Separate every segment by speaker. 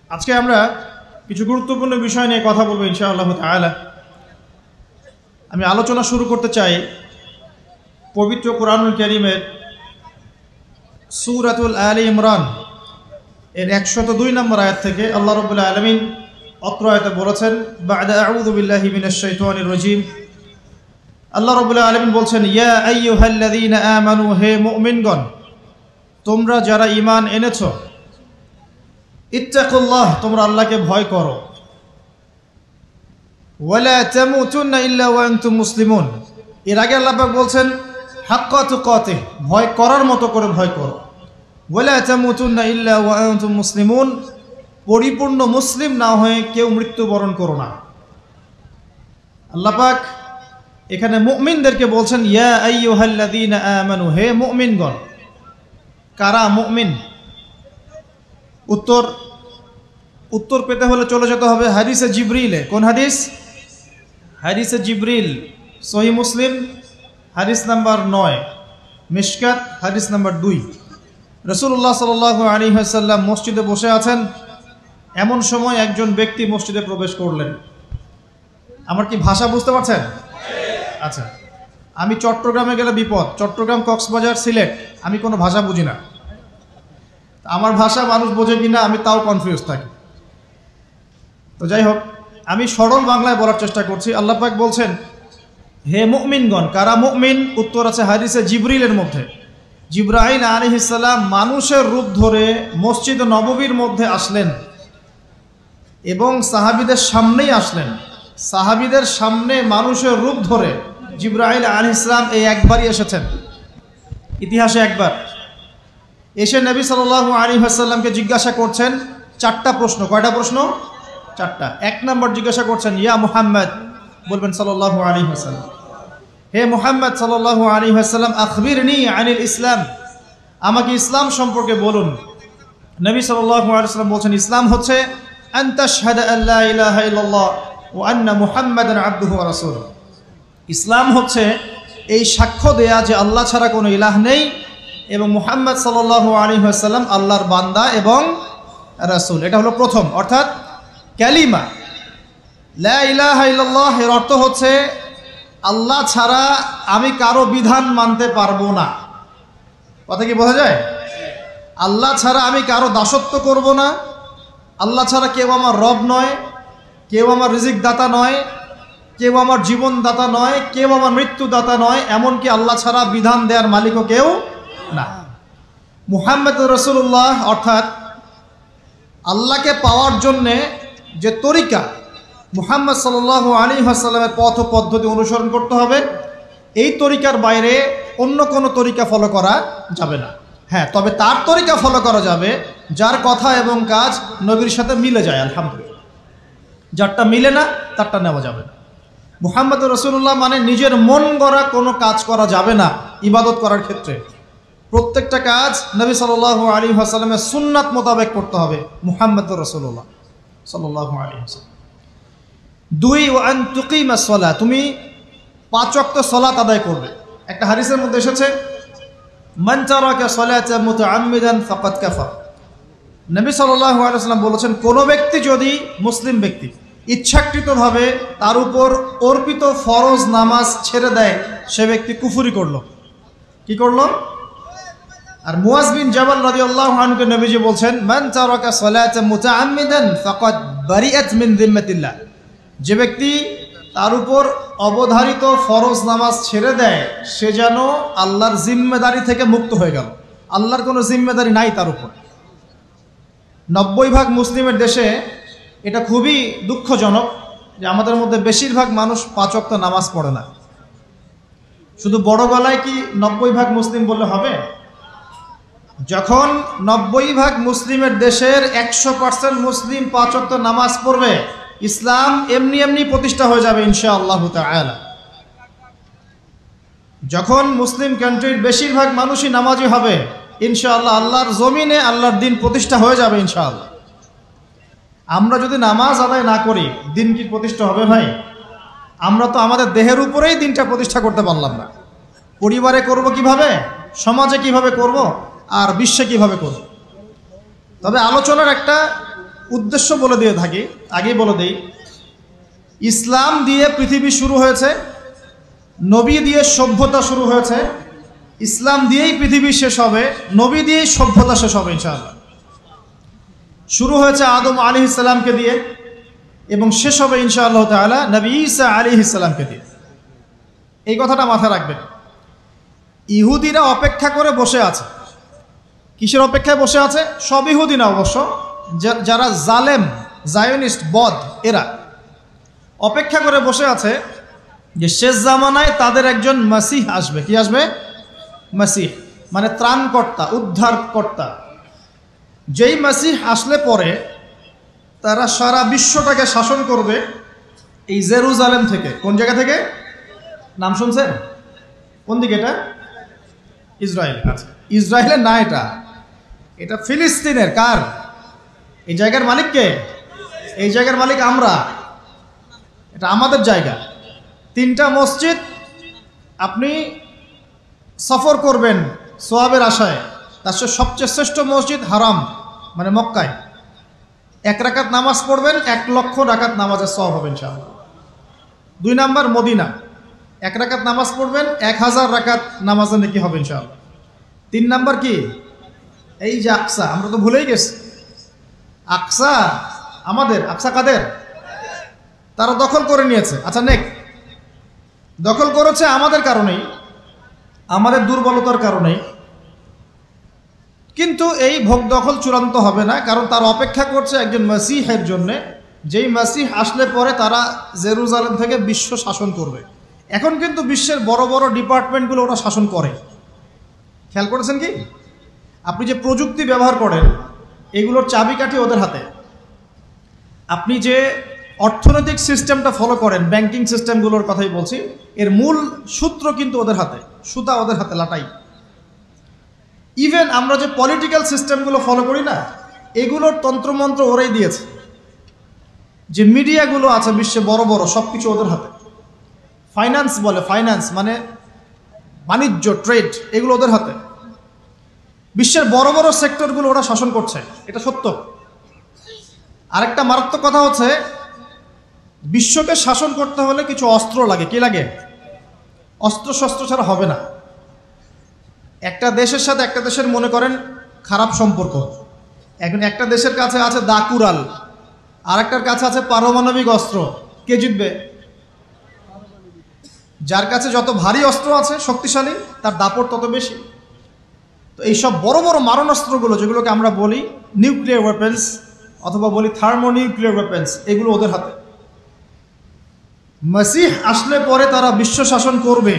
Speaker 1: আজকে আমরা কিছু গুরুত্বপূর্ণ বিষয় নিয়ে কথা বলবো ইনশাআল্লাহ তাআলা। আমি আলোচনা শুরু করতে চাই পবিত্র কোরআনুল কারীমের সূরাতুল আলে ইমরান এর 102 নম্বর আয়াত থেকে। আল্লাহ রাব্বুল আলামিন অত্র আয়াতে বলেছেন, বা'দা আউযু বিল্লাহি মিনাশ শাইতানির রাজীম। আল্লাহ রাব্বুল আলামিন বলছেন, ইয়া আইয়ুহাল্লাযীনা আমানু, হে মুমিনগণ, তোমরা যারা ঈমান এনেছো, ইত্তাকুল্লাহ, তোমরা আল্লাহকে ভয় করো, ওয়ালা তামুতুন্না ইল্লা ওয়া আনতুম মুসলিমুন। এর আগে আল্লাহ পাক বলছেন হাক্কা তুকাতিহ, ভয় করার মতো করে ভয় করো, ওয়ালা তামুতুন্না ইল্লা ওয়া আনতুম মুসলিমুন, পরিপূর্ণ মুসলিম না হয়ে কেউ মৃত্যুবরণ করো না। আল্লাহ পাক এখানে মুমিনদেরকে বলছেন, ইয়া আইয়ুহাল্লাযীনা আমানু, হে মুমিনগণ। কারা মুমিন? উত্তর পেতে হলে চলে যেতে হবে হাদিসে জিবরিলে। কোন হাদিস? হাদিসে জিবরিল, সহিহ মুসলিম হাদিস নাম্বার 9, মিশকাত হাদিস নাম্বার 2। রাসূলুল্লাহ সাল্লাল্লাহু আলাইহি ওয়াসাল্লাম মসজিদে বসে আছেন। এমন সময় একজন ব্যক্তি মসজিদে প্রবেশ করলেন। আমার কি ভাষা বুঝতে পারছেন? আচ্ছা, আমি চট্টগ্রামে গেলে বিপদ। চট্টগ্রাম, কক্সবাজার, সিলেট, আমি কোনো ভাষা বুঝি না। আমার ভাষা মানুষ বোঝে কিনা আমি তাও কনফিউজ থাকি। তো যাই হোক, আমি সরল বাংলায় বলার চেষ্টা করছি। আল্লাহ পাক বলছেন, হে মুমিনগণ। কারা মুমিন? উত্তর আছে হাদিসে জিবরিলের মধ্যে। জিবরাইল আলাইহিস সালাম মানুষের রূপ ধরে মসজিদ নববীর মধ্যে আসলেন এবং সাহাবীদের সামনেই আসলেন। সাহাবীদের সামনে মানুষের রূপ ধরে জিবরাইল আলাইহিস সালাম এই একবারই এসেছেন, ইতিহাসে একবার। এসে নবী সাল্লাল্লাহু আলাইহি ওয়াসাল্লামকে জিজ্ঞাসা করছেন 4টা প্রশ্ন। কয়টা প্রশ্ন? 4টা। 1 নম্বর জিজ্ঞাসা করছেন, ইয়া মুহাম্মদ, বলবেন সাল্লাল্লাহু আলাইহি ওয়াসাল্লাম, হে মুহাম্মদ সাল্লাল্লাহু আলাইহি ওয়াসাল্লাম, আখবিরনি আনিল ইসলাম, আমাকে ইসলাম সম্পর্কে বলুন। নবী সাল্লাল্লাহু আলাইহি ওয়াসাল্লাম বলছেন, ইসলাম হচ্ছে আন তাশহাদা আল্লা ইলাহা ইল্লাল্লাহ ওয়া আন্না মুহাম্মাদান আবদুহু ওয়া রাসূলুহু। ইসলাম হচ্ছে এই সাক্ষ্য দেয়া যে আল্লাহ ছাড়া কোনো ইলাহ নেই এবং মুহাম্মদ সাল্লাল্লাহু আলাইহি ওয়াসাল্লাম আল্লাহর বান্দা এবং রাসূল। এটা হলো প্রথম, অর্থাৎ কালিমা লা ইলাহা ইল্লাল্লাহ। এর অর্থ হচ্ছে আল্লাহ ছাড়া আমি কারো বিধান মানতে পারবো না। কথা কি বোঝা যায়? আল্লাহ ছাড়া আমি কারো দাসত্ব করব না। আল্লাহ ছাড়া কেউ আমার রব নয়, কেউ আমার রিজিক দাতা নয়, কেউ আমার জীবন দাতা নয়, কেউ আমার মৃত্যু দাতা নয়, এমনকি আল্লাহ ছাড়া বিধান দেওয়ার মালিকও কেউ না। মুহাম্মদুর রাসূলুল্লাহ, অর্থাৎ আল্লাহকে পাওয়ার জন্যে যে তরিকা, মুহাম্মদ সাল্লাল্লাহু আলাইহি ওয়াসাল্লামের পথ পদ্ধতি অনুসরণ করতে হবে। এই তরিকার বাইরে অন্য কোনো তরিকা ফলো করা যাবে না। হ্যাঁ, তবে তার তরিকা ফলো করা যাবে যার কথা এবং কাজ নবীর সাথে মিলে যায়, আলহামদুলিল্লাহ। যারটা মিলে না তারটা নেওয়া যাবে না। মুহাম্মদুর রাসূলুল্লাহ মানে নিজের মন গড়া কোনো কাজ করা যাবে না। ইবাদত করার ক্ষেত্রে প্রত্যেকটা কাজ নবী সাল্লাল্লাহু আলাইহি ওয়াসাল্লামের সুন্নাত মোতাবেক করতে হবে। মুহাম্মদুর রাসূলুল্লাহ সাল্লাল্লাহু আলাইহি ওয়াসাল্লাম। 2, ওয়া আন তুকিমাস সালাহ, তুমি 5 ওয়াক্ত সালাত আদায় করবে। একটা হাদিসের মধ্যে এসেছে, মান তারাকা সালাতা মুতাআম্মিদান ফাকাদ কাফার। নবী সাল্লাল্লাহু আলাইহি ওয়াসাল্লাম বলেছেন, কোনো ব্যক্তি যদি, মুসলিম ব্যক্তি, ইচ্ছাকৃতভাবে তার উপর অর্পিত ফরজ নামাজ ছেড়ে দেয়, সে ব্যক্তি কুফরি করলো। কি করলো? আর মুয়াজ বিন জাবাল রাদিয়াল্লাহু আনহুকে নবীজি বলছেন, মান তারাকা সালাতা মুতাআম্মিদান ফাকাদ বারিআত মিন যিম্মাতিল্লাহ। যে ব্যক্তি তার উপর অবধারিত ফরজ নামাজ ছেড়ে দেয়, সে যেন আল্লাহর জিম্মেদারি থেকে মুক্ত হয়ে গেল। আল্লাহর কোনো জিম্মেদারি নাই তার উপর। 90% মুসলিমের দেশে এটা খুবই দুঃখজনক যে আমাদের মধ্যে বেশিরভাগ মানুষ 5 ওয়াক্ত নামাজ পড়ে না। শুধু বড় গলায় কি 90% মুসলিম বললে হবে? যখন 90% মুসলিমের দেশের 100% মুসলিম 5 ওয়াক্ত নামাজ পড়বে, ইসলাম এমনি এমনি প্রতিষ্ঠা হয়ে যাবে ইনশাআল্লাহ তাআলা। যখন মুসলিম কান্ট্রির বেশিরভাগ মানুষই নামাজি হবে, ইনশাআল্লাহ আল্লাহর জমিনে আল্লাহর দিন প্রতিষ্ঠা হয়ে যাবে ইনশাআল্লাহ। আমরা যদি নামাজ আদায় না করি, দিন কি প্রতিষ্ঠা হবে ভাই? আমরা তো আমাদের দেহের উপরেই দিনটা প্রতিষ্ঠা করতে পারলাম না। পরিবারে করব কিভাবে, সমাজে কিভাবে করব, আর বিশ্বে কিভাবে করব? তবে আলোচনার একটা উদ্দেশ্য বলে দিয়ে থাকি, আগেই বলে দিই, ইসলাম দিয়ে পৃথিবী শুরু হয়েছে, নবী দিয়ে সভ্যতা শুরু হয়েছে, ইসলাম দিয়েই পৃথিবী শেষ হবে, নবী দিয়েই সভ্যতা শেষ হবে ইনশাআল্লাহ। শুরু হয়েছে আদম আলাইহিস সালামকে দিয়ে এবং শেষ হবে ইনশাআল্লাহ তাআলা নবী ঈসা আলাইহিস সালামকে দিয়ে। এই কথাটা মাথায় রাখবেন। ইহুদিরা অপেক্ষা করে বসে আছে। কিসের অপেক্ষায় বসে আছে? সব ইহুদি না অবশ্য, যারা জালেম, জায়নিস্ট, বদ, এরা অপেক্ষা করে বসে আছে যে শেষ জামানায় তাদের একজন মাসিহ আসবে। কি আসবে? মাসিহ মানে ত্রাণকর্তা, উদ্ধারকর্তা। যেই মাসিহ আসলে পরে তারা সারা বিশ্বটাকে শাসন করবে এই জেরুজালেম থেকে। কোন জায়গা থেকে? নাম শুনছেন? কোন দিকে এটা? ইসরায়েল। আচ্ছা, ইসরায়েলের না, এটা ফিলিস্তিনের। কার? এই জায়গার মালিক কে? এই জায়গার মালিক আমরা। এটা আমাদের জায়গা। 3টা মসজিদ আপনি সফর করবেন সোয়াবের আশায়, তার সবচেয়ে শ্রেষ্ঠ মসজিদ হারাম মানে মক্কায়। 1 রাকাত নামাজ পড়বেন, 1 লক্ষ রাকাত নামাজের সওয়াব হবে ইনশাআল্লাহ। 2 নাম্বার মদিনা, 1 রাকাত নামাজ পড়বেন, 1000 রাকাত নামাজের নেকি হবে ইনশাআল্লাহ। 3 নাম্বার কি? এই যে আকসা, আমরা তো ভুলেই গেছি। আকসা আমাদের, আকসা কাদের? তারা দখল করে নিয়েছে। আচ্ছা, দখল করেছে আমাদের কারণেই, আমাদের দুর্বলতার কারণেই। কিন্তু এই ভোগ দখল চূড়ান্ত হবে না, কারণ তারা অপেক্ষা করছে একজন মাসিহের জন্য, যেই মাসিহ আসলে পরে তারা জেরুজালেম থেকে বিশ্ব শাসন করবে। এখন কিন্তু বিশ্বের বড় বড় ডিপার্টমেন্টগুলো ওরা শাসন করে। খেয়াল করেছেন কি? আপনি যে প্রযুক্তি ব্যবহার করেন এগুলোর চাবিকাঠি ওদের হাতে। আপনি যে অর্থনৈতিক সিস্টেমটা ফলো করেন, ব্যাংকিং সিস্টেমগুলোর কথাই বলছি, এর মূল সূত্র কিন্তু ওদের হাতে, সুতা ওদের হাতে লাটাই। ইভেন আমরা যে পলিটিক্যাল সিস্টেমগুলো ফলো করি না, এগুলোর তন্ত্রমন্ত্র ওরাই দিয়েছে। যে মিডিয়াগুলো আছে বিশ্বে বড় বড়, সব কিছু ওদের হাতে। ফাইন্যান্স বলে, ফাইন্যান্স মানে বাণিজ্য, ট্রেড, এগুলো ওদের হাতে। বিশ্বের বড় বড় সেক্টরগুলো ওরা শাসন করছে, এটা সত্য। আরেকটা মারাত্মক কথা হচ্ছে, বিশ্বকে শাসন করতে হলে কিছু অস্ত্র লাগে। কি লাগে? অস্ত্র শস্ত্র ছাড়া হবে না। একটা দেশের সাথে একটা দেশের মনে করেন খারাপ সম্পর্ক, এখন একটা দেশের কাছে আছে দাকুরাল, আর একটার কাছে আছে পারমাণবিক অস্ত্র। কে জিতবে? যার কাছে যত ভারী অস্ত্র আছে, শক্তিশালী, তার দাপট তত বেশি। তো এইসব বড় বড় মারণাস্ত্রগুলো, যেগুলোকে আমরা বলি নিউক্লিয়ার ওয়েপেন্স অথবা বলি থার্মোনিউক্লিয়ার ওয়েপেন্স, এগুলো ওদের হাতে। মাসিহ আসলে পরে তারা বিশ্ব শাসন করবে,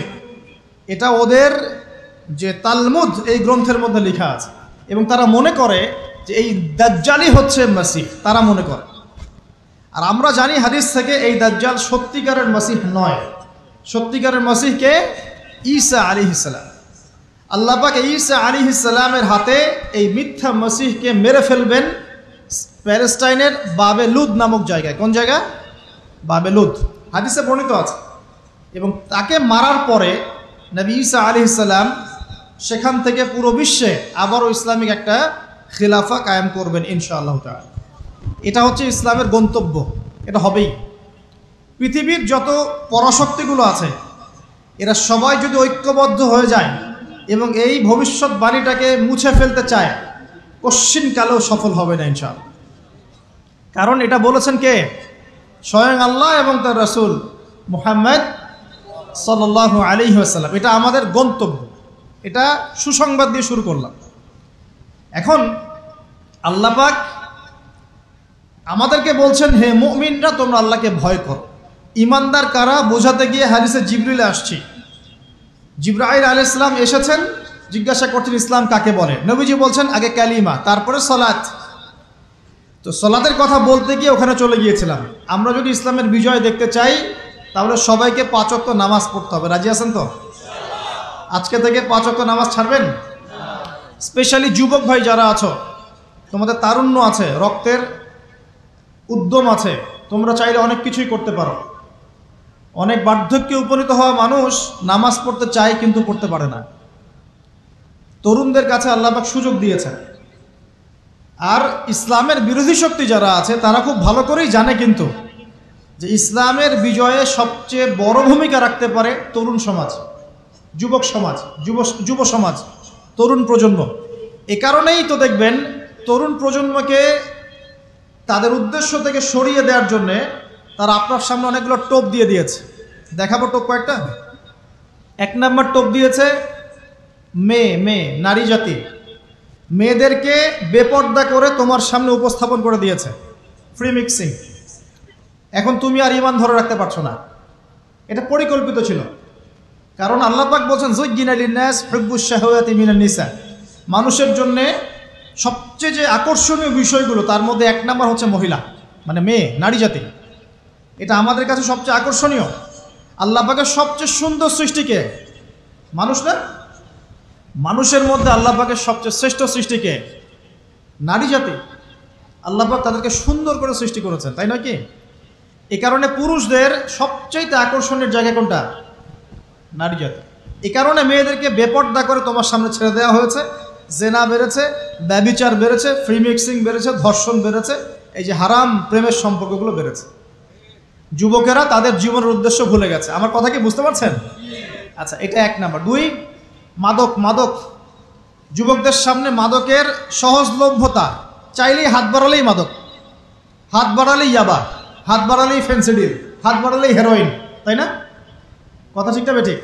Speaker 1: এটা ওদের যে তালমুদ এই গ্রন্থের মধ্যে লেখা আছে। এবং তারা মনে করে যে এই দাজ্জালই হচ্ছে মাসিহ, তারা মনে করে। আর আমরা জানি হাদিস থেকে এই দাজ্জাল সত্যিকারের মাসিহ নয়। সত্যিকারের মাসিহকে ঈসা আলাইহিস সালাম। আল্লাহ পাক ঈসা আলাইহিস সালামের হাতে এই মিথ্যা মাসিহকে মেরে ফেলবেন প্যালেস্টাইনের বাবে লুদ নামক জায়গায়। কোন জায়গা? বাবে লুদ, হাদিসে বর্ণিত আছে। এবং তাকে মারার পরে নবী ঈসা আলাইহিস সালাম সেখান থেকে পুরো বিশ্বে আবারও ইসলামিক একটা খিলাফা কায়েম করবেন ইনশাআল্লাহ তাআলা। এটা হচ্ছে ইসলামের গন্তব্য, এটা হবেই। পৃথিবীর যত পরাশক্তিগুলো আছে এরা সবাই যদি ঐক্যবদ্ধ হয়ে যায় এবং এই ভবিষ্যৎবাণীটাকে মুছে ফেলতে চায়, কশ্চিনকালেও সফল হবে না ইনশাআল্লাহ। কারণ এটা বলেছেন কে? স্বয়ং আল্লাহ এবং তার রাসূল মুহাম্মদ সাল্লাল্লাহু আলাইহি ওয়াসাল্লাম। এটা আমাদের গন্তব্য, এটা সুসংবাদ দিয়ে শুরু করলাম। এখন আল্লাহ পাক আমাদেরকে বলছেন, হে মুমিনরা, তোমরা আল্লাহকে ভয় করো। ইমানদার কারা বোঝাতে গিয়ে হাদিসে জিবরিল আসছি। জিবরাইল আলাইহিস সালাম এসেছেন, জিজ্ঞাসা করছেন ইসলাম কাকে বলে। নবীজি বলছেন আগে কালিমা, তারপরে সালাত। তো সালাতের কথা বলতে গিয়ে ওখানে চলে গিয়েছিলাম। আমরা যদি ইসলামের বিজয় দেখতে চাই তাহলে সবাইকে 5 ওয়াক্ত নামাজ পড়তে হবে। রাজি আছেন তো? আজকে থেকে 5 ওয়াক্ত নামাজ ছাড়বেন? স্পেশালি যুবক ভাই যারা আছো, তোমাদের তারুণ্য আছে, রক্তের উদ্যম আছে, তোমরা চাইলে অনেক কিছুই করতে পারো। অনেক বার্ধক্যে উপনীত হওয়া মানুষ নামাজ পড়তে চায় কিন্তু পড়তে পারে না। তরুণদের কাছে আল্লাহ পাক সুযোগ দিয়েছেন। আর ইসলামের বিরোধী শক্তি যারা আছে তারা খুব ভালো করেই জানে কিন্তু যে ইসলামের বিজয়ে সবচেয়ে বড় ভূমিকা রাখতে পারে তরুণ সমাজ, যুবক সমাজ, যুব সমাজ, তরুণ প্রজন্ম। এ কারণেই তো দেখবেন তরুণ প্রজন্মকে তাদের উদ্দেশ্য থেকে সরিয়ে দেওয়ার জন্যে তারা আপনার সামনে অনেকগুলো টোপ দিয়ে দিয়েছে। দেখাবো টোপ কয়েকটা। 1 নম্বর টোপ দিয়েছে মেয়ে নারী জাতি, মেয়েদেরকে বেপর্দা করে তোমার সামনে উপস্থাপন করে দিয়েছে, ফ্রি মিক্সিং। এখন তুমি আর ঈমান ধরে রাখতে পারছো না। এটা পরিকল্পিত ছিল, কারণ আল্লাহ পাক বলছেন যুজ্জিনা লিন-নাস হুব্বুশ শাহাওয়াতি মিনান নিসা। মানুষের জন্য সবচেয়ে যে আকর্ষণীয় বিষয়গুলো তার মধ্যে 1 নম্বর হচ্ছে মহিলা, মানে মেয়ে, নারী জাতি। এটা আমাদের কাছে সবচেয়ে আকর্ষণীয়। আল্লাহ পাকের সবচেয়ে সুন্দর সৃষ্টিকে মানুষ না, মানুষের মধ্যে আল্লাহ পাকের সবচেয়ে শ্রেষ্ঠ সৃষ্টিকে নারী জাতি। আল্লাহ পাক তাদেরকে সুন্দর করে সৃষ্টি করেছেন, তাই নয় কি? এই কারণে পুরুষদের সবচেয়ে আকর্ষণের জায়গা কোনটা? নারী জাতি। এই কারণে মেয়েদেরকে বেপর্দা করে তোমার সামনে ছেড়ে দেওয়া হয়েছে। জেনা বেড়েছে, ব্যভিচার বেড়েছে, ফ্রি মিক্সিং বেড়েছে, ধর্ষণ বেড়েছে, এই যে হারাম প্রেমের সম্পর্কগুলো বেড়েছে। যুবকেরা তাদের জীবনের উদ্দেশ্য ভুলে গেছে। আমার কথা কি বুঝতে পারছেন? আচ্ছা, এটা 1 নম্বর। 2, মাদক। যুবকদের সামনে মাদকের সহজলভ্যতা। চাইলেই হাত বাড়ালেই মাদক, হাত বাড়ালেই ইয়াবা, হাত বাড়ালেই ফেন্সিডিল, হাত বাড়ালেই হেরোইন, তাই না? কথা ঠিক না বেঠিক?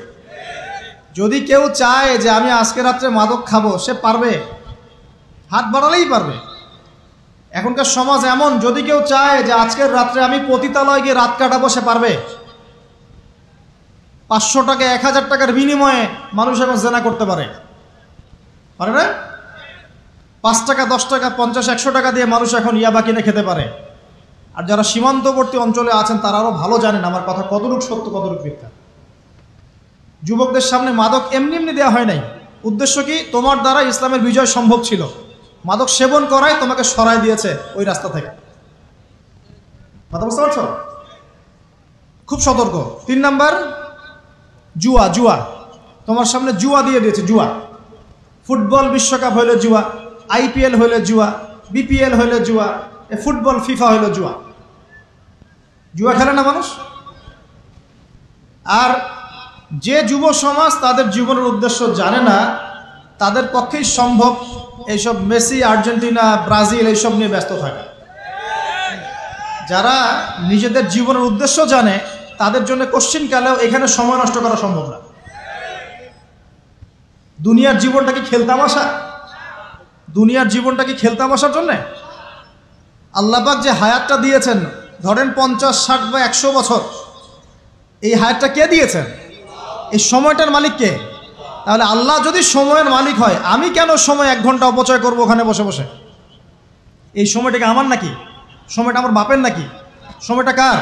Speaker 1: যদি কেউ চায় যে আমি আজকে রাত্রে মাদক খাবো, সে পারবে, হাত বাড়ালেই পারবে। এখনকার সমাজ এমন, যদি কেউ চায় যে আজকের রাত্রে আমি পতিতালয়ে গিয়ে রাত কাটাবো, সে পারবে। 500 টাকা 1000 টাকার বিনিময়ে মানুষ এখন জেনা করতে পারে না? 5 টাকা 10 টাকা 50 100 টাকা দিয়ে মানুষ এখন ইয়াবা কিনে খেতে পারে। আর যারা সীমান্তবর্তী অঞ্চলে আছেন তারা আরও ভালো জানেন আমার কথা কতটুকু সত্য কতটুকু মিথ্যা। যুবকদের সামনে মাদক এমনি এমনি দেওয়া হয় নাই। উদ্দেশ্য কি? তোমার দ্বারা ইসলামের বিজয় সম্ভব ছিল। মাদক সেবন করাই তোমাকে সরাই দিয়েছে ওই রাস্তা থেকে। কথা বুঝতে পারছো? খুব সতর্ক। 3 নাম্বার, জুয়া। তোমার সামনে জুয়া দিয়ে দিয়েছে। জুয়া, ফুটবল বিশ্বকাপ হইলে জুয়া, IPL হইলে জুয়া, BPL হইলে জুয়া, ফুটবল ফিফা হইলে জুয়া। জুয়া খেলে না মানুষ। আর যে যুব সমাজ তাদের জীবনের উদ্দেশ্য জানে না, তাদের পক্ষেই সম্ভব এইসব মেসি, আর্জেন্টিনা, ব্রাজিল এইসব নিয়ে ব্যস্ত থাকে। যারা নিজেদের জীবনের উদ্দেশ্য জানে তাদের জন্য কোশ্চিনকালেও এখানে সময় নষ্ট করা সম্ভব না। দুনিয়ার জীবনটা কি খেলতামাশা? দুনিয়ার জীবনটা কি খেলতামাশার জন্যে? আল্লাহ পাক যে হায়াতটা দিয়েছেন, ধরেন 50, 60 বা 100 বছর, এই হায়াতটা কে দিয়েছেন? এই সময়টার মালিক কে? তাহলে আল্লাহ যদি সময়ের মালিক হয়, আমি কেন সময় 1 ঘন্টা অপচয় করবো ওখানে বসে বসে? এই সময়টাকে আমার নাকি? সময়টা আমার বাপের নাকি? সময়টা কার?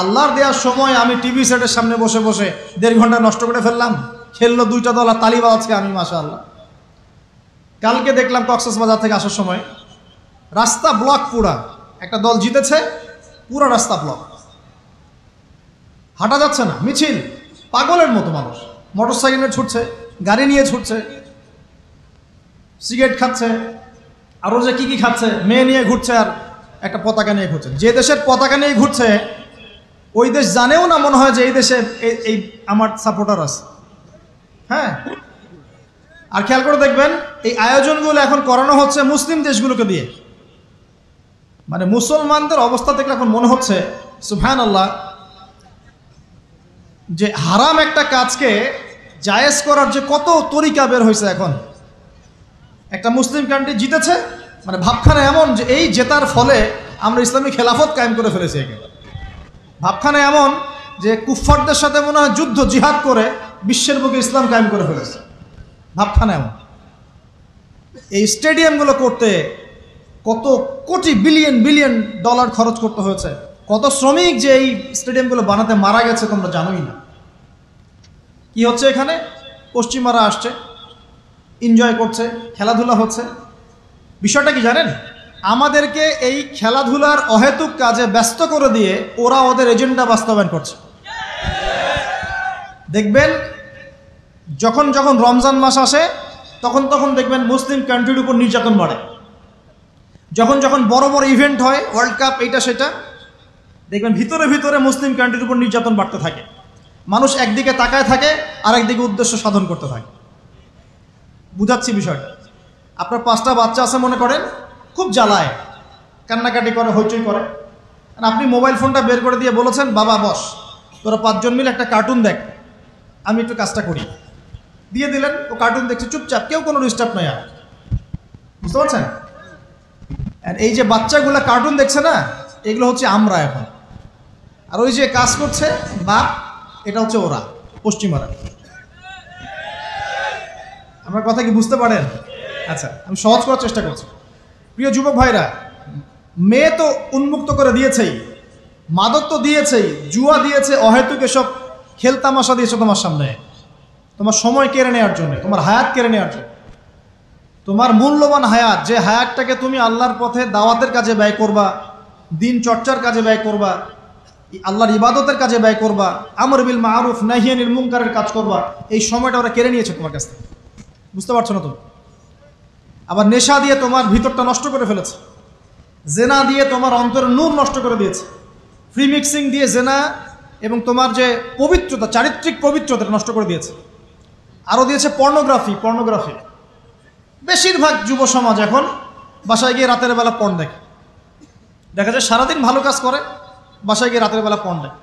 Speaker 1: আল্লাহর দেওয়ার সময় আমি টিভি সেটের সামনে বসে বসে 1.5 ঘন্টা নষ্ট করে ফেললাম। খেললো 2টা দল আর তালি বাজাচ্ছে আমি, মাশাআল্লাহ। কালকে দেখলাম কক্সবাজার থেকে আসার সময় রাস্তা ব্লক, পুরা একটা দল জিতেছে, পুরো রাস্তা ব্লক, হাঁটা যাচ্ছে না, মিছিল, পাগলের মতো মানুষ মোটরসাইকেলে ছুটছে, গাড়ি নিয়ে ছুটছে, সিগারেট খাচ্ছে, আরও যে কি খাচ্ছে, মেয়ে নিয়ে ঘুরছে আর একটা পতাকা নিয়ে ঘুরছে। যে দেশের পতাকা নিয়ে ঘুরছে ওই দেশ জানেও না মনে হয় যে এই দেশে এই আমার সাপোর্টার আছে। হ্যাঁ, আর খেয়াল করে দেখবেন এই আয়োজনগুলো এখন করানো হচ্ছে মুসলিম দেশগুলোকে দিয়ে। মানে মুসলমানদের অবস্থা দেখলে এখন মনে হচ্ছে সুবহানাল্লাহ, যে হারাম একটা কাজকে জায়েজ করার যে কত তরিকা বের হয়েছে এখন। একটা মুসলিম কান্ট্রি জিতেছে, মানে ভাবখানা এমন যে এই জেতার ফলে আমরা ইসলামী খেলাফত কায়েম করে ফেলেছি। এখানে ভাবখানা এমন যে কুফফারদের সাথে মনে হয় যুদ্ধ জিহাদ করে বিশ্বের বুকে ইসলাম কায়েম করে ফেলেছে। ভাবখানা এমন। এই স্টেডিয়ামগুলো করতে কত কোটি বিলিয়ন ডলার খরচ করতে হয়েছে, কত শ্রমিক যে এই স্টেডিয়ামগুলো বানাতে মারা গেছে তোমরা জানোই না। কি হচ্ছে এখানে? পশ্চিমারা আসছে, এনজয় করছে, খেলাধুলা হচ্ছে। বিষয়টা কি জানেন? আমাদেরকে এই খেলাধুলার অহেতুক কাজে ব্যস্ত করে দিয়ে ওরা ওদের এজেন্ডা বাস্তবায়ন করছে। দেখবেন যখন রমজান মাস আসে তখন দেখবেন মুসলিম কান্ট্রির উপর নির্যাতন বাড়ে। যখন যখন বড় বড় ইভেন্ট হয়, ওয়ার্ল্ড কাপ, এইটা সেটা, দেখবেন ভিতরে ভিতরে মুসলিম কান্ট্রির উপর নির্যাতন বাড়তে থাকে। মানুষ একদিকে তাকায় থাকে আর একদিকে উদ্দেশ্য সাধন করতে থাকে। বুঝাচ্ছি বিষয়টা। আপনার 5টা বাচ্চা আছে মনে করেন, খুব জ্বালায়, কান্নাকাটি করে, হইচই করে। আর আপনি মোবাইল ফোনটা বের করে দিয়ে বলেছেন, বাবা বস, তোরা 5 জন মিলে একটা কার্টুন দেখ, আমি একটু কাজটা করি। দিয়ে দিলেন, ও কার্টুন দেখছে চুপচাপ, কেউ কোনো ডিস্টার্ব নয়। আর বুঝতে পারছেন? আর এই যে বাচ্চাগুলো কার্টুন দেখছে না, এগুলো হচ্ছে আমরা এখন। আর ওই যে কাজ করছে বাপ, এটা হচ্ছে ওরা, পশ্চিমারা। আমার কথা কি বুঝতে পারেন? আচ্ছা, আমি সহজ করার চেষ্টা করছি। প্রিয় যুবক ভাইরা, মেয়ে তো উন্মুক্ত করে দিয়েছেই, মাদক তো দিয়েছেই, জুয়া দিয়েছে, অহেতুক এসব খেলতামাশা দিয়েছে তোমার সামনে, তোমার সময় কেড়ে নেওয়ার জন্য, তোমার হায়াত কেড়ে নেওয়ার জন্য। তোমার মূল্যবান হায়াত, যে হায়াতটাকে তুমি আল্লাহর পথে দাওয়াতের কাজে ব্যয় করবা, দিন চর্চার কাজে ব্যয় করবা, আল্লাহর ইবাদতের কাজে ব্যয় করবা, আমর বিল মারুফ নাহি আনিল মুনকারের কাজ করবা, এই সময়টা ওরা কেড়ে নিয়েছে তোমার কাছ থেকে। বুঝতে পারছো না তুমি? আবার নেশা দিয়ে তোমার ভিতরটা নষ্ট করে ফেলেছে, জেনা দিয়ে তোমার অন্তরের নূর নষ্ট করে দিয়েছে, ফ্রি মিক্সিং দিয়ে জেনা এবং তোমার যে পবিত্রতা, চারিত্রিক পবিত্রতা নষ্ট করে দিয়েছে। আরও দিয়েছে পর্নোগ্রাফি। বেশিরভাগ যুব সমাজ এখন বাসায় গিয়ে রাতের বেলা পর্ন দেখে। দেখা যায় সারাদিন ভালো কাজ করে, বাসায় গিয়ে রাতের বেলা পর্ন দেখে।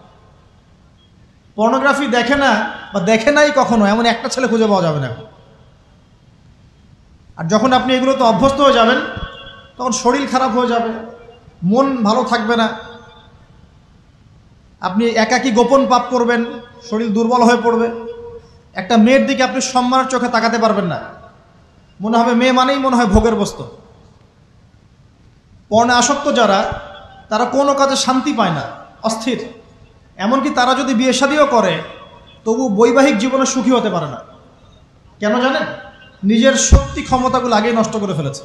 Speaker 1: পর্নোগ্রাফি দেখে না বা দেখে নাই কখনো, এমন একটা ছেলে খুঁজে পাওয়া যাবে না এখন। আর যখন আপনি এগুলোতে অভ্যস্ত হয়ে যাবেন, তখন শরীর খারাপ হয়ে যাবে, মন ভালো থাকবে না, আপনি একাকী গোপন পাপ করবেন, শরীর দুর্বল হয়ে পড়বে। একটা মেয়ের দিকে আপনি সম্মানের চোখে তাকাতে পারবেন না, মনে হবে মেয়ে মানেই মনে হয় ভোগের বস্তু। পর্ণে আসক্ত যারা, তারা কোনো কাজে শান্তি পায় না, অস্থির। এমনকি তারা যদি বিয়ে শাদীও করে, তবু বৈবাহিক জীবনে সুখী হতে পারে না। কেন জানেন? নিজের শক্তি ক্ষমতাগুলো আগেই নষ্ট করে ফেলেছে।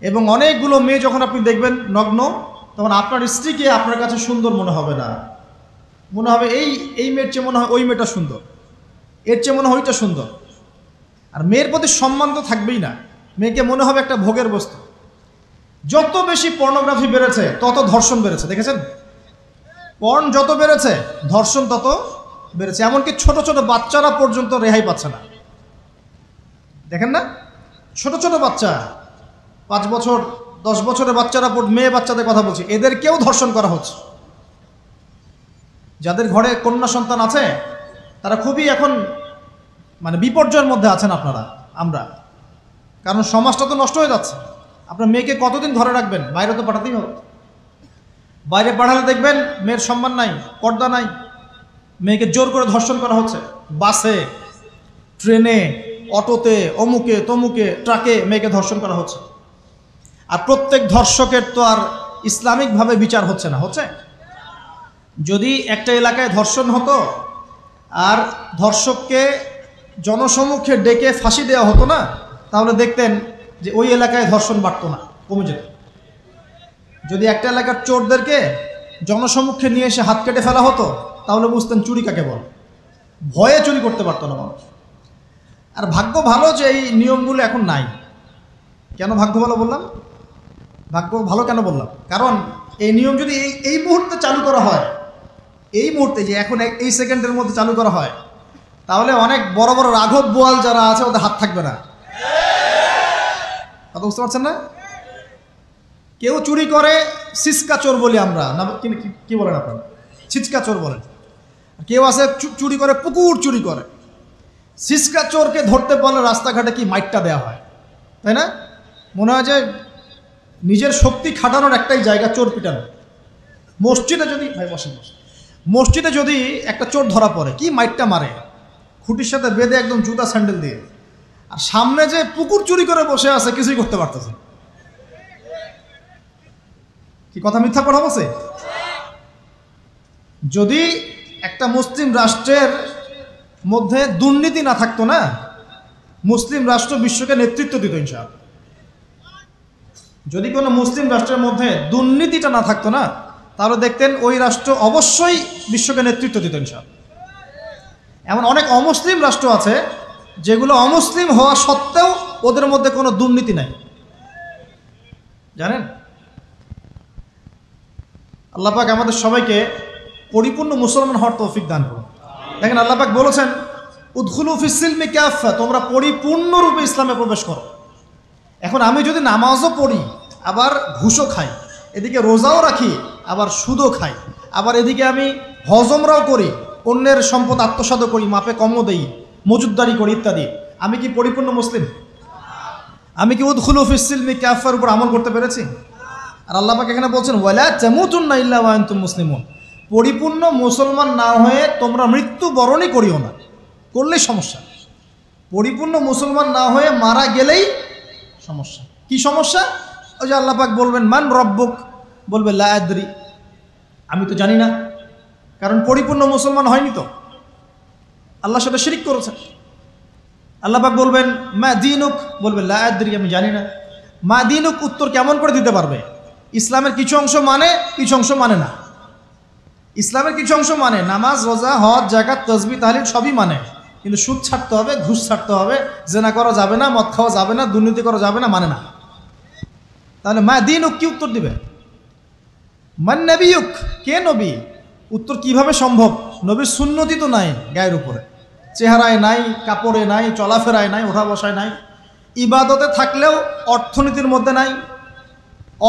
Speaker 1: এবং অনেকগুলো মেয়ে যখন আপনি দেখবেন নগ্ন, তখন আপনার স্ত্রীকে আপনার কাছে সুন্দর মনে হবে না, মনে হবে এই মেয়ের চেয়ে মনে হয় ওই মেয়েটা সুন্দর, এর চেয়ে মনে হয় ওইটা সুন্দর। আর মেয়ের প্রতি সম্মান তো থাকবেই না, মেয়েকে মনে হবে একটা ভোগের বস্তু। যত বেশি পর্নোগ্রাফি বেড়েছে, তত ধর্ষণ বেড়েছে। দেখেছেন? পর্ন যত বেড়েছে, ধর্ষণ তত বেড়েছে। এমনকি ছোট ছোট বাচ্চারা পর্যন্ত রেহাই পাচ্ছে না। দেখেন না, ছোট ছোট বাচ্চা, 5 বছর 10 বছরের বাচ্চারা, মেয়ে বাচ্চাদের কথা বলছি, এদেরকেও ধর্ষণ করা হচ্ছে। যাদের ঘরে কন্যা সন্তান আছে, তারা খুবই এখন মানে বিপর্যয়ের মধ্যে আছেন আপনারা, আমরা। কারণ সমাজটা তো নষ্ট হয়ে যাচ্ছে। আপনার মেয়েকে কতদিন ঘরে রাখবেন? বাইরে তো পাঠাতেই হবে। বাইরে পাঠালে দেখবেন মেয়ের সম্মান নাই, পর্দা নাই, মেয়েকে জোর করে ধর্ষণ করা হচ্ছে। বাসে, ট্রেনে, অটোতে, অমুকে তমুকে, ট্রাকে মেয়েকে ধর্ষণ করা হচ্ছে। আর প্রত্যেক ধর্ষকের তো আর ইসলামিকভাবে বিচার হচ্ছে না, হচ্ছে? যদি একটা এলাকায় ধর্ষণ হতো আর ধর্ষককে জনসমক্ষে ডেকে ফাঁসি দেওয়া হতো না, তাহলে দেখতেন যে ওই এলাকায় ধর্ষণ বাড়তো না, কমে যেত। যদি একটা এলাকার চোরদেরকে জনসমক্ষে নিয়ে এসে হাত কেটে ফেলা হতো, তাহলে বুঝতেন চুরি কাকে বল। ভয়ে চুরি করতে পারতো না মানুষ। আর ভাগ্য ভালো যে এই নিয়মগুলো এখন নাই। কেন ভাগ্য ভালো বললাম? ভাগ্য ভালো কেন বললাম? কারণ এই নিয়ম যদি এই মুহূর্তে চালু করা হয়, এই মুহূর্তে যে এখন এই সেকেন্ডের মধ্যে চালু করা হয়, তাহলে অনেক বড় বড় রাঘব বোয়াল যারা আছে ওদের হাত থাকবে না। কথা বুঝতে পারছেন না? কেউ চুরি করে সিসকা চোর বলি আমরা, না কি বলেন আপনারা? ছিচকা চোর বলেন। কেউ আছে চুরি করে, পুকুর চুরি করে। সিসকা চোরকে ধরতে পারলে রাস্তাঘাটে কি মাইটটা দেওয়া হয়, তাই না? মনে হয় যে নিজের শক্তি খাটানোর একটাই জায়গা চোর পিটানো। মসজিদে যদি মসজিদে যদি একটা চোর ধরা পড়ে, কি মাইটটা মারে, খুঁটির সাথে বেঁধে একদম জুতা স্যান্ডেল দিয়ে। আর সামনে যে পুকুর চুরি করে বসে আছে, কিছুই করতে পারতেছে। কি কথা মিথ্যা কথা বলছে? যদি একটা মুসলিম রাষ্ট্রের মধ্যে দুর্নীতি না থাকতো না, মুসলিম রাষ্ট্র বিশ্বকে নেতৃত্ব দিত ইনশাআল্লাহ। যদি কোনো মুসলিম রাষ্ট্রের মধ্যে দুর্নীতিটা না থাকতো না, তাহলে দেখতেন ওই রাষ্ট্র অবশ্যই বিশ্বকে নেতৃত্ব দিত ইনশাআল্লাহ। এমন অনেক অমুসলিম রাষ্ট্র আছে যেগুলো অমুসলিম হওয়া সত্ত্বেও ওদের মধ্যে কোনো দুর্নীতি নাই। জানেন? আল্লাহ পাক আমাদের সবাইকে পরিপূর্ণ মুসলমান হওয়ার তৌফিক দান করুন। দেখেন আল্লাহ পাক বলেছেন উদখুলু ফিস সিলমি কাফা, তোমরা পরিপূর্ণরূপে ইসলামে প্রবেশ করো। এখন আমি যদি নামাজও পড়ি, আবার ঘুষও খাই, এদিকে রোজাও রাখি, আবার সুদও খাই, আবার এদিকে আমি হজমরাও করি, অন্যের সম্পদ আত্মসাৎ করি, মাপে কমও দেই, মজুদদারি করি ইত্যাদি, আমি কি পরিপূর্ণ মুসলিম? আমি কি উদখুলু ফিস সিলমি কাফার উপর আমল করতে পেরেছি? আর আল্লাহ পাক এখানে বলছেন ওয়ালা তামুতুন্না ইল্লা ওয়া আনতুম মুসলিমুন, পরিপূর্ণ মুসলমান না হয়ে তোমরা মৃত্যু বরণই করিও না, করলেই সমস্যা। পরিপূর্ণ মুসলমান না হয়ে মারা গেলেই সমস্যা। কি সমস্যা? ওই যে আল্লাহ পাক বলবেন মান রব্বুক, বলবে লা আদরি, আমি তো জানি না, কারণ পরিপূর্ণ মুসলমান হয়নি তো, আল্লাহর সাথে শিরিক করেছে। আল্লাহ পাক বলবেন মা দীনুক, বলবে লা আদরি, আমি জানি না। মা দীনুক উত্তর কেমন করে দিতে পারবে? ইসলামের কিছু অংশ মানে, কিছু অংশ মানে না। ইসলামের কিছু অংশ মানে, নামাজ, রোজা, হজ, যাকাত, তাসবিহ, তাহলিল সবই মানে, কিন্তু সুদ ছাড়তে হবে, ঘুষ ছাড়তে হবে, জেনা করা যাবে না, মদ খাওয়া যাবে না, দুর্নীতি করা যাবে না, মানে না। তাহলে মা দীনুক কি উত্তর দিবে? মান নবিয়ুক, কে নবী? উত্তর কিভাবে সম্ভব? নবীর সুন্নতি তো নাই গায়ের উপরে, চেহারায় নাই, কাপড়ে নাই, চলাফেরায় নাই, ওঠা বসায় নাই, ইবাদতে থাকলেও অর্থনীতির মধ্যে নাই,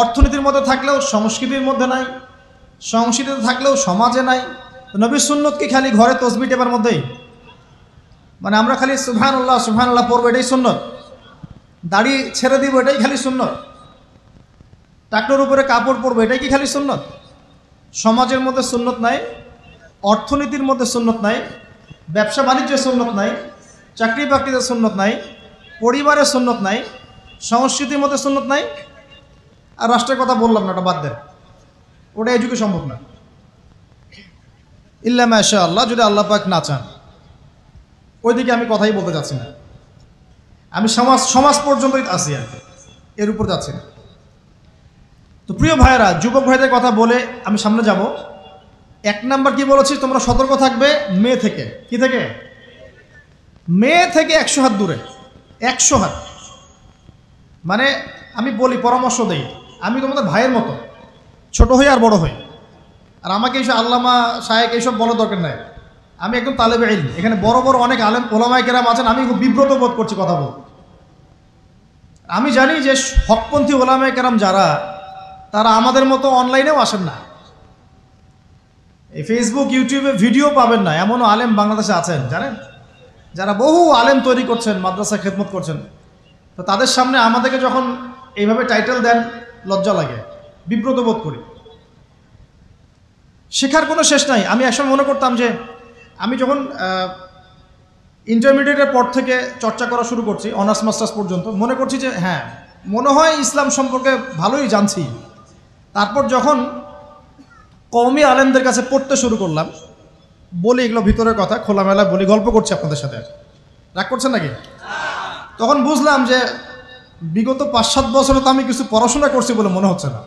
Speaker 1: অর্থনীতির মধ্যে থাকলেও সংস্কৃতির মধ্যে নাই, সংস্কৃতিতে থাকলেও সমাজে নাই। নবীর সুন্নত কি খালি ঘরে তসবিহ টেপার মধ্যেই? মানে আমরা খালি সুবহানাল্লাহ সুবহানাল্লাহ পড়বো, এটাই সুন্নত? দাড়ি ছেড়ে দিব, এটাই খালি সুন্নত? টাকনোর উপরে কাপড় পরবো, এটাই কি খালি সুন্নত? সমাজের মধ্যে সুন্নত নাই, অর্থনীতির মধ্যে সুন্নত নাই, ব্যবসা বাণিজ্যের সুন্নত নাই, চাকরি বাকরিতে সুন্নত নাই, পরিবারের সুন্নত নাই, সংস্কৃতির মধ্যে সুন্নত নাই, আর রাষ্ট্রের কথা বললাম না, ওটা বাদ দেন, ওটা এই যুগে সম্ভব না। ইল্লা মাশা আল্লাহ, যদি আল্লাহ পাক না চান। ওইদিকে আমি কথাই বলতে যাচ্ছি না, আমি সমাজ পর্যন্তই আছি, আর এর উপর যাচ্ছি না। তো প্রিয় ভাইয়েরা, যুবক ভাইদের কথা বলে আমি সামনে যাব। এক নাম্বার কি বলেছি, তোমরা সতর্ক থাকবে মেয়ে থেকে। কি থেকে? মেয়ে থেকে 100 হাত দূরে। 100 হাত মানে আমি বলি, পরামর্শ দেই, আমি তোমাদের ভাইয়ের মতো, ছোট হই আর বড় হই, আর আমাকে এইসব আল্লামা শায়েখ এইসব বলার দরকার নাই। আমি একদম তালেবে ইলম, এখানে বড় বড় অনেক আলেম ওলামায়ে কেরাম আছেন, আমি খুব বিব্রত বোধ করছি কথা বলতে। আমি জানি যে হকপন্থী ওলামায়ে কেরাম যারা, তারা আমাদের মতো অনলাইনেও আসেন না, এই ফেসবুক ইউটিউবে ভিডিও পাবেন না, এমনও আলেম বাংলাদেশে আছেন জানেন, যারা বহু আলেম তৈরি করছেন, মাদ্রাসা খেদমত করছেন। তো তাদের সামনে আমাদেরকে যখন এইভাবে টাইটেল দেন, লজ্জা লাগে, বিব্রত বোধ করি। শেখার কোনো শেষ নাই। আমি একসময় মনে করতাম যে আমি যখন ইন্টারমিডিয়েটের পর থেকে চর্চা করা শুরু করছি, অনার্স মাস্টার্স পর্যন্ত, মনে করছি যে হ্যাঁ, মনে হয় ইসলাম সম্পর্কে ভালোই জানছি। তারপর যখন কওমি আলেমদের কাছে পড়তে শুরু করলাম, বলি এগুলো ভিতরের কথা, খোলামেলা বলি, গল্প করছি আপনাদের সাথে, রাগ করছেন নাকি? তখন বুঝলাম যে বিগত 5-7 বছরে তো আমি কিছু পড়াশোনা করছি বলে মনে হচ্ছে না।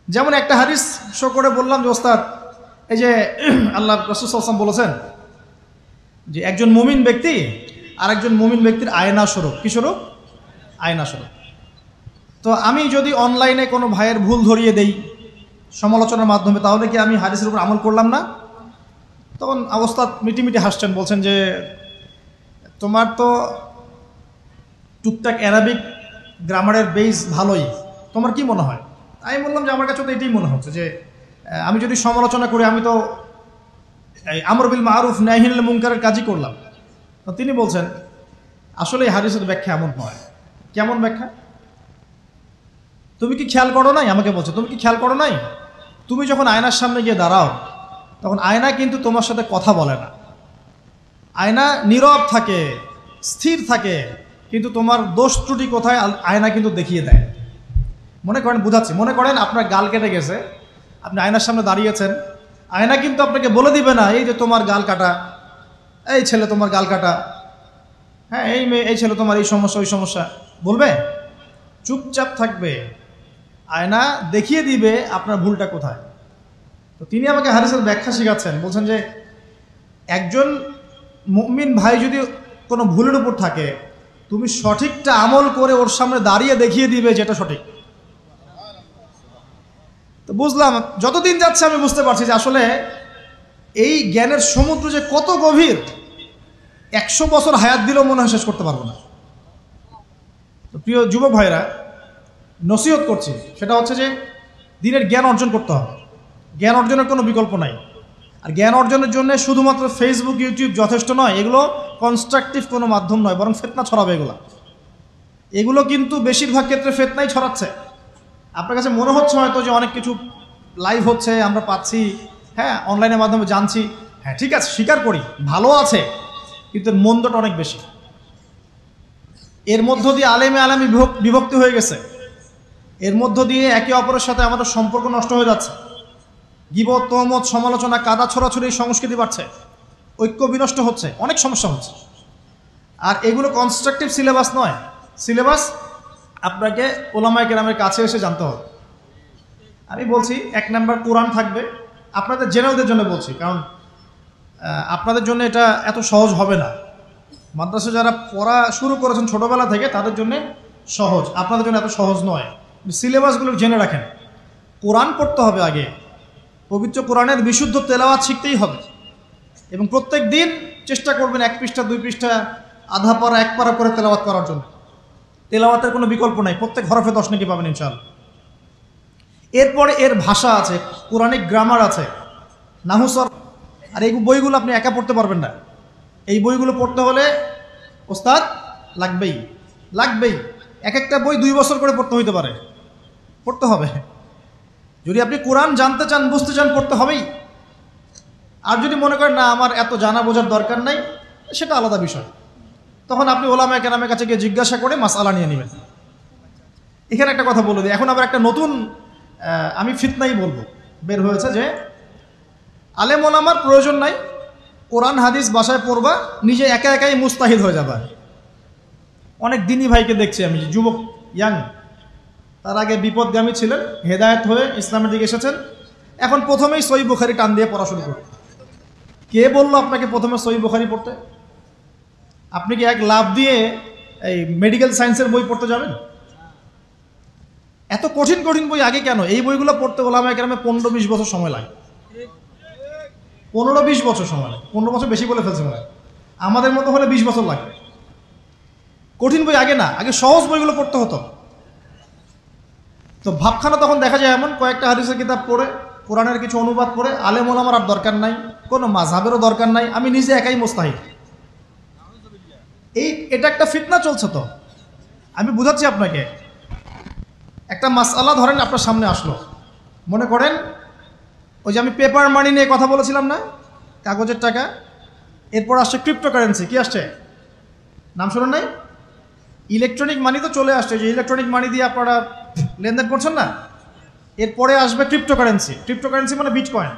Speaker 1: যেমন একটা হাদিস শো করে বললাম যে ওস্তাদ, এই যে আল্লাহ রাসূল সাল্লাল্লাহু আলাইহি ওয়াসাল্লাম বলেছেন যে একজন মুমিন ব্যক্তি আর একজন মুমিন ব্যক্তির আয়না স্বরূপ। কি স্বরূপ? আয়না স্বরূপ। তো আমি যদি অনলাইনে কোনো ভাইয়ের ভুল ধরিয়ে দেই সমালোচনার মাধ্যমে, তাহলে কি আমি হাদিসের উপর আমল করলাম না? তখন ওস্তাদ মিটিমিটি হাসছেন, বলছেন যে তোমার তো টুকটাক অ্যারাবিক গ্রামারের বেস ভালোই, তোমার কি মনে হয়? আমি বললাম যে আমার কাছে তো এটাই মনে হচ্ছে যে আমি যদি সমালোচনা করি, আমি তো আমর বিল মারুফ নাহি আনিল মুনকারের কাজই করলাম। তো তিনি বলছেন আসলে এই হাদিসের ব্যাখ্যা এমন নয়। কেমন ব্যাখ্যা? তুমি কি খেয়াল করো নাই? আমাকে বলছে তুমি কি খেয়াল করো নাই, তুমি যখন আয়নার সামনে গিয়ে দাঁড়াও, তখন আয়না কিন্তু তোমার সাথে কথা বলে না, আয়না নীরব থাকে, স্থির থাকে, কিন্তু তোমার দোষ ত্রুটি কোথায় আয়না কিন্তু দেখিয়ে দেয়। মনে করেন, বুঝাচ্ছি, মনে করেন আপনার গাল কেটে গেছে, আপনি আয়নার সামনে দাঁড়িয়েছেন, আয়না কিন্তু আপনাকে বলে দিবে না এই যে তোমার গাল কাটা, এই ছেলে তোমার গাল কাটা, হ্যাঁ এই মেয়ে, এই ছেলে তোমার এই সমস্যা ওই সমস্যা, বলবে? চুপচাপ থাকবে, আয়না দেখিয়ে দিবে আপনার ভুলটা কোথায়। তো তিনি আমাকে হাদিসের ব্যাখ্যা শেখাচ্ছেন, বলছেন যে একজন মুমিন ভাই যদি কোনো ভুলের উপর থাকে, তুমি সঠিকটা আমল করে ওর সামনে দাঁড়িয়ে দেখিয়ে দিবে যেটা সঠিক। তো বুঝলাম, যতদিন যাচ্ছে আমি বুঝতে পারছি যে আসলে এই জ্ঞানের সমুদ্র যে কত গভীর, 100 বছর হায়াত দিলেও মনে হয় শেষ করতে পারবো না। তো প্রিয় যুবক ভাইরা, নসিহত করছি, সেটা হচ্ছে যে দিনের জ্ঞান অর্জন করতে হবে। জ্ঞান অর্জনের কোনো বিকল্প নাই। আর জ্ঞান অর্জনের জন্য শুধুমাত্র ফেসবুক, ইউটিউব যথেষ্ট নয়। এগুলো কনস্ট্রাকটিভ কোনো মাধ্যম নয়, বরং ফিতনা ছড়াবে এগুলো কিন্তু বেশিরভাগ ক্ষেত্রে ফিতনাই ছড়াচ্ছে। আপনার কাছে মনে হচ্ছে হয়তো যে অনেক কিছু লাইভ হচ্ছে, আমরা পাচ্ছি, হ্যাঁ, অনলাইনের মাধ্যমে জানছি, হ্যাঁ ঠিক আছে, স্বীকার করি, ভালো আছে, কিন্তু মন্দটা অনেক বেশি। এর মধ্য দিয়ে আলেমে বিভক্তি হয়ে গেছে। এর মধ্য দিয়ে একে অপরের সাথে আমাদের সম্পর্ক নষ্ট হয়ে যাচ্ছে। গীবত, তহমত, সমালোচনা, কাদা ছড়াছড়ি সংস্কৃতি বাড়ছে, ঐক্য বিনষ্ট হচ্ছে, অনেক সমস্যা হচ্ছে। আর এগুলো কনস্ট্রাকটিভ সিলেবাস নয়। সিলেবাস আপনাকে ওলামায়ে কেরামের কাছে এসে জানতে হবে। আমি বলছি 1 নাম্বার কোরআন থাকবে। আপনাদের জেনারেলদের জন্য বলছি, কারণ আপনাদের জন্য এটা এত সহজ হবে না। মাদ্রাসা যারা পড়া শুরু করেছেন ছোটোবেলা থেকে তাদের জন্য সহজ, আপনাদের জন্য এত সহজ নয়। সিলেবাসগুলো জেনে রাখেন। কোরআন পড়তে হবে আগে, পবিত্র কোরআনের বিশুদ্ধ তেলাওয়াত শিখতেই হবে, এবং প্রত্যেক দিন চেষ্টা করবেন 1 পৃষ্ঠা 2 পৃষ্ঠা, আধা পারা 1 পারা করে তেলাওয়াত করার জন্য। তেলাওয়াতের কোনো বিকল্প নাই, প্রত্যেক হরফে 10 নেকি পাবেন ইনশাআল্লাহ। এরপরে এর ভাষা আছে, কোরআনিক গ্রামার আছে, নাহুসর। আর এই বইগুলো আপনি একা পড়তে পারবেন না। এই বইগুলো পড়তে হলে ওস্তাদ লাগবেই। এক একটা বই 2 বছর করে পড়তে হইতে পারে, পড়তে হবে। যদি আপনি কোরআন জানতে চান, বুঝতে চান, পড়তে হবেই। আর যদি মনে করেন না আমার এত জানা বোঝার দরকার নাই, সেটা আলাদা বিষয়। তখন আপনি ওলামায়ে কেরামের কাছে গিয়ে জিজ্ঞাসা করে মাসআলা নিয়ে নেবেন। এখানে একটা কথা বলে দিই, এখন আবার একটা নতুন আমি ফিতনাই বলবো বের হয়েছে যে আলেম ওলামার প্রয়োজন নাই, কোরআন হাদিস বাসায় পড়বা, নিজে একা একাই মুস্তাহিদ হয়ে যাবা। অনেক দিনী ভাইকে দেখছি আমি, যুবক, ইয়াং, তার আগে বিপদগামী ছিলেন, হেদায়েত হয়ে ইসলামের দিকে এসেছেন, এখন প্রথমেই সহিহ বুখারী টান দিয়ে পড়া শুরু করতে। কে বললো আপনাকে প্রথমে সহিহ বুখারী পড়তে? আপনি কি এক লাভ দিয়ে এই মেডিকেল সায়েন্সের বই পড়তে যাবেন? এত কঠিন কঠিন বই আগে কেন? এই বইগুলো পড়তে ওলামায়ে কেরামে 15-20 বছর সময় লাগে। 15-20 বছর সময় লাগে। 15 বছর বেশি বলে ফেলছে মনে হয়। আমাদের মতো হলে 20 বছর লাগবে। কঠিন বই আগে না, আগে সহজ বইগুলো পড়তে হতো। তো ভাবখানা তখন দেখা যায় এমন, কয়েকটা হাদিসের কিতাব পড়ে, কোরআনের কিছু অনুবাদ পড়ে, আলেম ওলামার আর দরকার নাই, কোনো মাযহাবেরও দরকার নাই, আমি নিজে একাই মুস্তাহিদ। এটা একটা ফিতনা চলছে। তো আমি বুঝাচ্ছি আপনাকে, একটা মাসআলা ধরেন আপনার সামনে আসলো, মনে করেন ওই যে আমি পেপার মানি নিয়ে কথা বলেছিলাম না, কাগজের টাকা, এরপর আসছে ক্রিপ্টোকারেন্সি। কি আসছে? নাম শোনেন নাই? ইলেকট্রনিক মানি তো চলে আসছে, যে ইলেকট্রনিক মানি দিয়ে আপনারা লেনদেন করছেন না, এরপরে আসবে ক্রিপ্টোকারেন্সি। ক্রিপ্টোকারেন্সি মানে বিটকয়েন।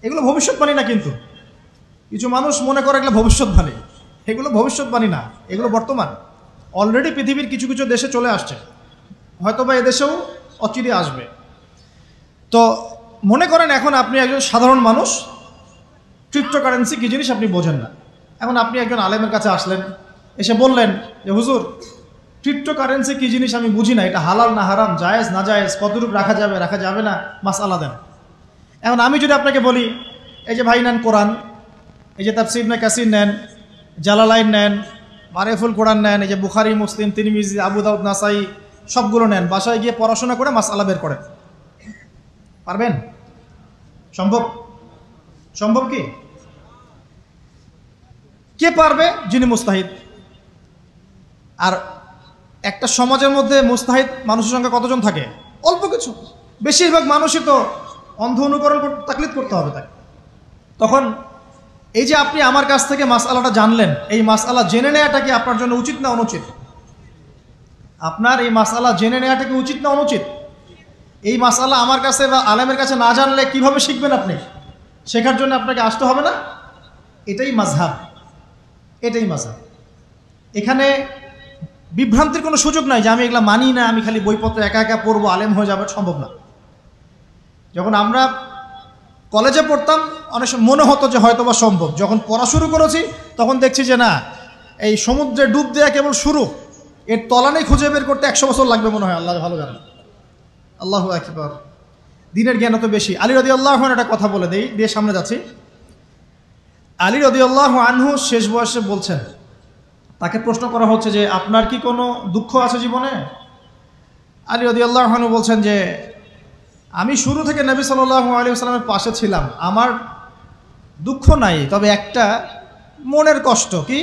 Speaker 1: এগুলো ভবিষ্যৎবাণী না, কিন্তু কিছু মানুষ মনে করে এগুলো ভবিষ্যৎবাণী। এগুলো ভবিষ্যৎবাণী না, এগুলো বর্তমান। অলরেডি পৃথিবীর কিছু কিছু দেশে চলে আসছে, হয়তোবা এদেশেও অচিরে আসবে। তো মনে করেন এখন আপনি একজন সাধারণ মানুষ, ক্রিপ্টোকারেন্সি কী জিনিস আপনি বোঝেন না। এখন আপনি একজন আলেমের কাছে আসলেন, এসে বললেন যে হুজুর, ক্রিপ্টোকারেন্সি কী জিনিস আমি বুঝি না, এটা হালাল না হারাম, জায়েজ না জায়েজ, কতটুকু রাখা যাবে রাখা যাবে না, মাসআলা দেন। এখন আমি যদি আপনাকে বলি, এই যে ভাই নেন কোরআন, এই যে তাফসীর ইবনে কাসির নেন, জালালাইন নেন, মারিফুল কোরআন নেন, এই যে বুখারী, মুসলিম, তিরমিজি, আবু দাউদ, নাসাই, সবগুলো নেন, বাসায় গিয়ে পড়াশোনা করে মাসআলা বের করেন, পারবেন? সম্ভব? সম্ভব কি? কে পারবে? যিনি মুস্তাহিদ। আর একটা সমাজের মধ্যে মুস্তাহিদ মানুষের সংখ্যা কতজন থাকে? অল্প কিছু। বেশিরভাগ মানুষই তো অন্ধ অনুকরণ তাকলিদ করতে হবে তাকে। তখন এই যে আপনি আমার কাছ থেকে মাসআলাটা জানলেন, এই মাসআলা জেনে নেওয়াটা কি আপনার জন্য উচিত না অনুচিত? আপনার এই মাসআলা জেনে নেওয়াটা কি উচিত না অনুচিত? এই মাসআলা আমার কাছে বা আলেমের কাছে না জানলে কিভাবে শিখবেন আপনি? শেখার জন্য আপনাকে আসতে হবে না? এটাই মাযহাব, এটাই মাযহাব। এখানে বিভ্রান্তির কোনো সুযোগ নাই যে আমি এগুলা মানি না, আমি খালি বইপত্র একা একা পড়বো, আলেম হয়ে যাবে, সম্ভব না। যখন আমরা কলেজে পড়তাম অনেক সময় মনে হতো যে হয়তো বা সম্ভব, যখন পড়া শুরু করেছি তখন দেখছি যে না, এই সমুদ্রে ডুব দেওয়া কেবল শুরু, এর তলানেই খুঁজে বের করতে 100 বছর লাগবে মনে হয়, আল্লাহ ভালো জানেন। আল্লাহু আকবার। দিনের জ্ঞান তো বেশি। আলী রাদিয়াল্লাহু আনহু একটা কথা বলে দিয়ে সামনে যাচ্ছি। আলী রাদিয়াল্লাহু আনহু শেষ বয়সে বলছেন, তাকে প্রশ্ন করা হচ্ছে যে আপনার কি কোনো দুঃখ আছে জীবনে? আলী রাদিয়াল্লাহু আনহু বলছেন যে আমি শুরু থেকে নবী সাল্লাল্লাহু আলাইহি ওয়াসাল্লামের পাশে ছিলাম, আমার দুঃখ নাই, তবে একটা মনের কষ্ট। কি?